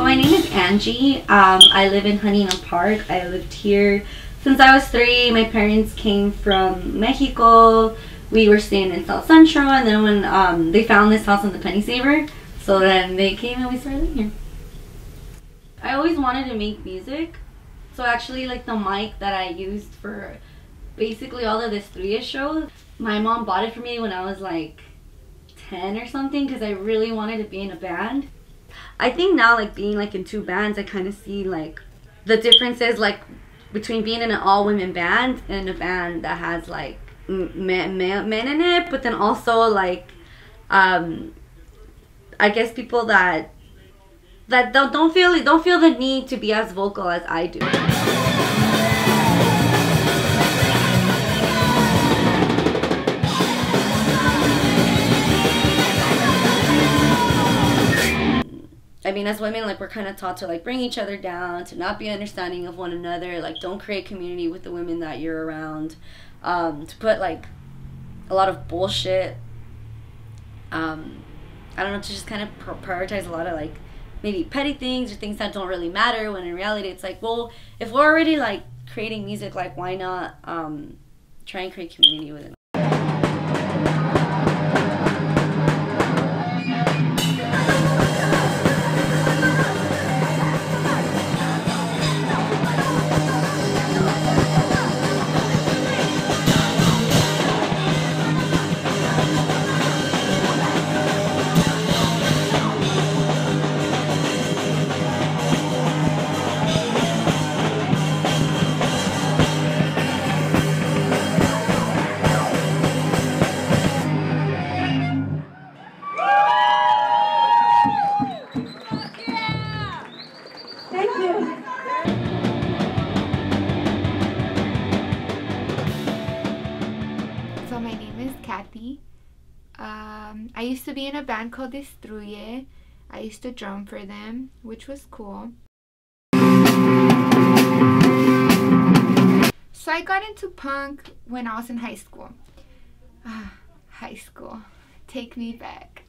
My name is Angie. I live in Huntington Park. I lived here since I was 3. My parents came from Mexico. We were staying in South Central, and then when they found this house on the Penny Saver, so then they came and we started living here. I always wanted to make music, so actually like the mic that I used for basically all of this 3ish shows, my mom bought it for me when I was like 10 or something because I really wanted to be in a band. I think now, like being like in 2 bands, I kind of see like the differences like between being in an all-women band and a band that has like men in it, but then also like I guess people that don't feel the need to be as vocal as I do. I mean, as women, like, we're kind of taught to, like, bring each other down, to not be understanding of one another, like, don't create community with the women that you're around, to put, like, a lot of bullshit, I don't know, to just kind of prioritize a lot of, like, maybe petty things or things that don't really matter, when in reality, it's like, well, if we're already, like, creating music, like, why not, try and create community with it? So my name is Kathy. I used to be in a band called Este. I used to drum for them, which was cool. So I got into punk when I was in high school. High school. Take me back.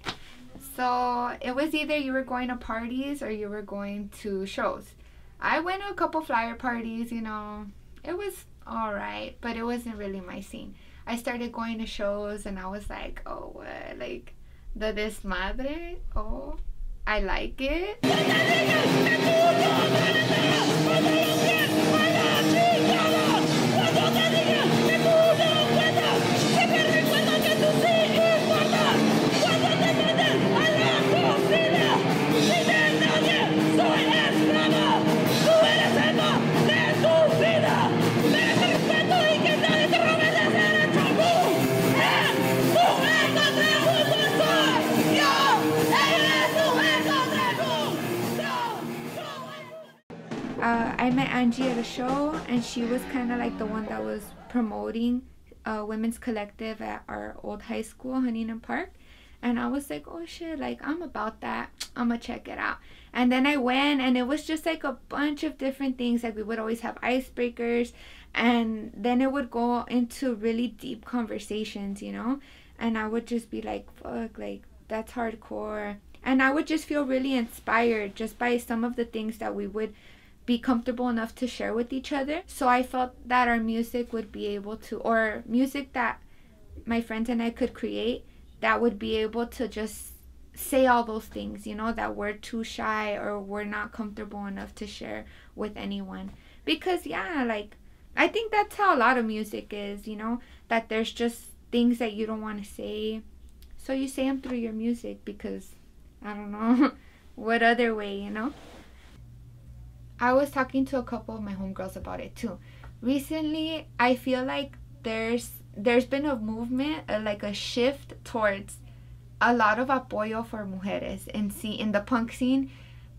So it was either you were going to parties or you were going to shows. I went to a couple flyer parties, you know. It was alright, but it wasn't really my scene. I started going to shows and I was like, oh, what? Like, the desmadre? Oh, I like it. I met Angie at a show, and she was kind of like the one that was promoting women's collective at our old high school, Huntington Park. And I was like, oh shit, like, I'm about that. I'm gonna check it out. And then I went, and it was just like a bunch of different things. Like, we would always have icebreakers, and then it would go into really deep conversations, you know. And I would just be like, fuck, like, that's hardcore. And I would just feel really inspired just by some of the things that we would be comfortable enough to share with each other. So I felt that our music would be able to, or music that my friends and I could create, that would be able to just say all those things, you know, that we're too shy or we're not comfortable enough to share with anyone. Because yeah, like, I think that's how a lot of music is, you know, that there's just things that you don't want to say, so you say them through your music because I don't know what other way, you know? I was talking to a couple of my homegirls about it too. Recently, I feel like there's been a movement, like a shift towards a lot of apoyo for mujeres in the punk scene,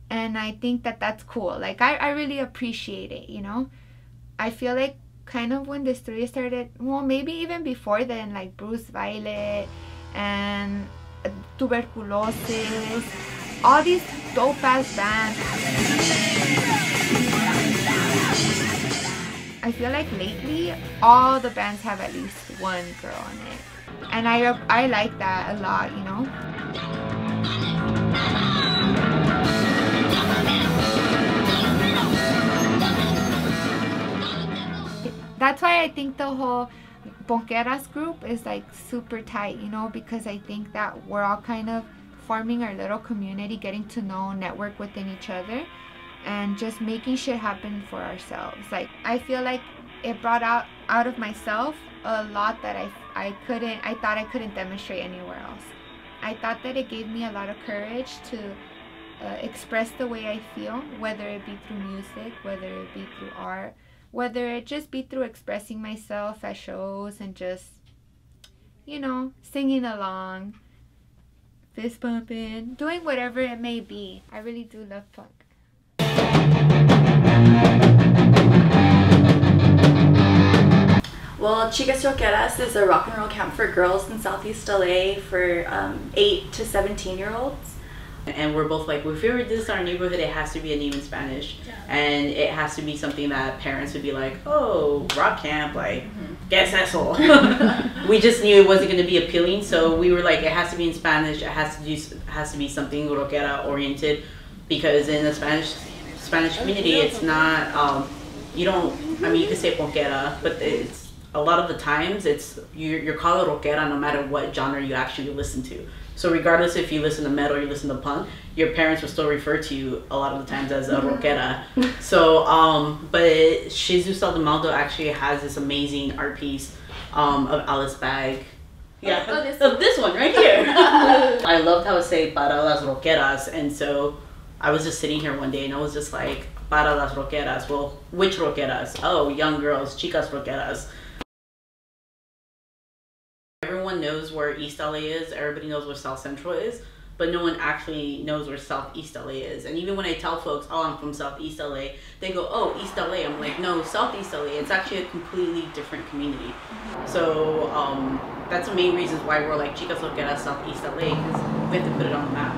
and I think that that's cool. Like I really appreciate it, you know? I feel like kind of when the story started, well, maybe even before then, like Bruce Violet and Tuberculosis, all these dope ass bands. I feel like lately all the bands have at least one girl in it, and I like that a lot, you know. That's why I think the whole Ponkeras group is like super tight, you know, because I think that we're all kind of forming our little community, getting to know, network within each other, and just making shit happen for ourselves. Like I feel like it brought out of myself a lot that I thought I couldn't demonstrate anywhere else. I thought that it gave me a lot of courage to express the way I feel, whether it be through music, whether it be through art, whether it just be through expressing myself at shows and just, you know, singing along, fist pumping, doing whatever it may be. I really do love punk. Well, Chicas Rockeras is a rock and roll camp for girls in Southeast LA for 8 to 17-year-olds. And we're both like, if we ever this in our neighborhood, it has to be a name in Spanish. Yeah. And it has to be something that parents would be like, oh, rock camp, like, guess eso. We just knew it wasn't going to be appealing, so we were like, it has to be in Spanish. It has to be something rockera oriented, because in the Spanish community, it's not, you don't, I mean, you could say ponquera, but it's, a lot of the times, it's, you're called a rockera no matter what genre you actually listen to. So regardless if you listen to metal or you listen to punk, your parents will still refer to you a lot of the times as a rockera. So, but Jesus Saldamaldo actually has this amazing art piece of Alice Bag. Yeah, of this one right here. I loved how it said para las rockeras, and so I was just sitting here one day and I was just like, para las rockeras. Well, which rockeras? Oh, young girls, chicas rockeras. Everyone knows where East LA is, everybody knows where South Central is, but no one actually knows where Southeast LA is. And even when I tell folks, oh, I'm from Southeast LA, they go, oh, East LA. I'm like, no, Southeast LA. It's actually a completely different community. So that's the main reasons why we're like Chicas Loqueras Southeast LA, because we have to put it on the map.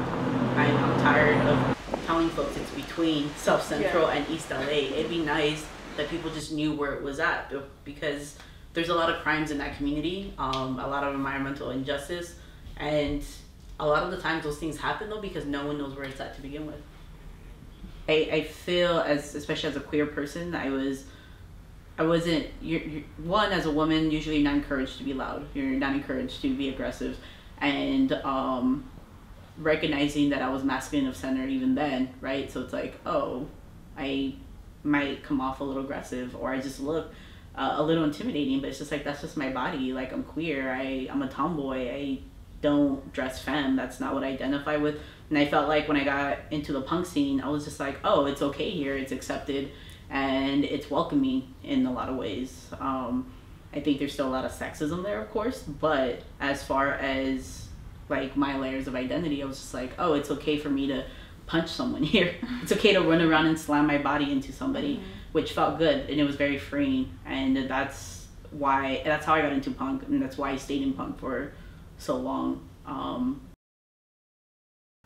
I'm tired of telling folks it's between South Central and East LA. It'd be nice that people just knew where it was at, because there's a lot of crimes in that community, a lot of environmental injustice, and a lot of the times those things happen though because no one knows where it's at to begin with. I feel, especially as a queer person, I wasn't, one, as a woman, usually not encouraged to be loud. You're not encouraged to be aggressive, and recognizing that I was masculine of center even then, right? So it's like, oh, I might come off a little aggressive, or I just look a little intimidating, but it's just like, that's just my body. Like, I'm queer, I'm a tomboy, I don't dress femme, that's not what I identify with. And I felt like when I got into the punk scene, I was just like, oh, it's okay here, it's accepted, and it's welcoming in a lot of ways. I think there's still a lot of sexism there, of course, but as far as like my layers of identity, I was just like, oh, it's okay for me to punch someone here. It's okay to run around and slam my body into somebody, which felt good, and it was very freeing. And that's how I got into punk, and that's why I stayed in punk for so long.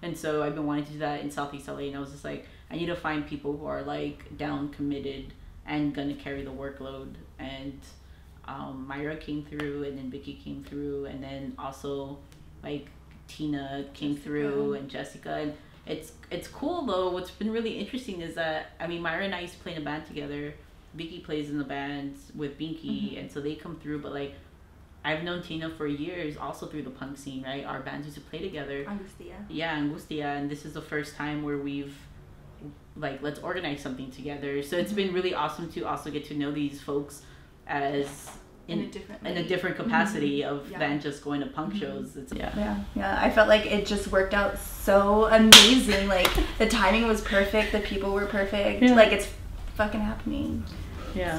And so I've been wanting to do that in Southeast LA, and I was just like, I need to find people who are like down, committed, and gonna carry the workload. And Myra came through, and then Vicky came through, and then also like Tina came through, and Jessica. And it's cool though. What's been really interesting is that, I mean, Myra and I used to play in a band together. Vicky plays in the band with Binky, and so they come through. But like, I've known Tina for years, also through the punk scene, right? Our bands used to play together. Angustia. Yeah, Angustia, and this is the first time where we've like, let's organize something together. So it's been really awesome to also get to know these folks as in a different way. in a different capacity of than just going to punk shows. It's, yeah. I felt like it just worked out so amazing. Like the timing was perfect, the people were perfect. Like it's fucking happening. Yeah.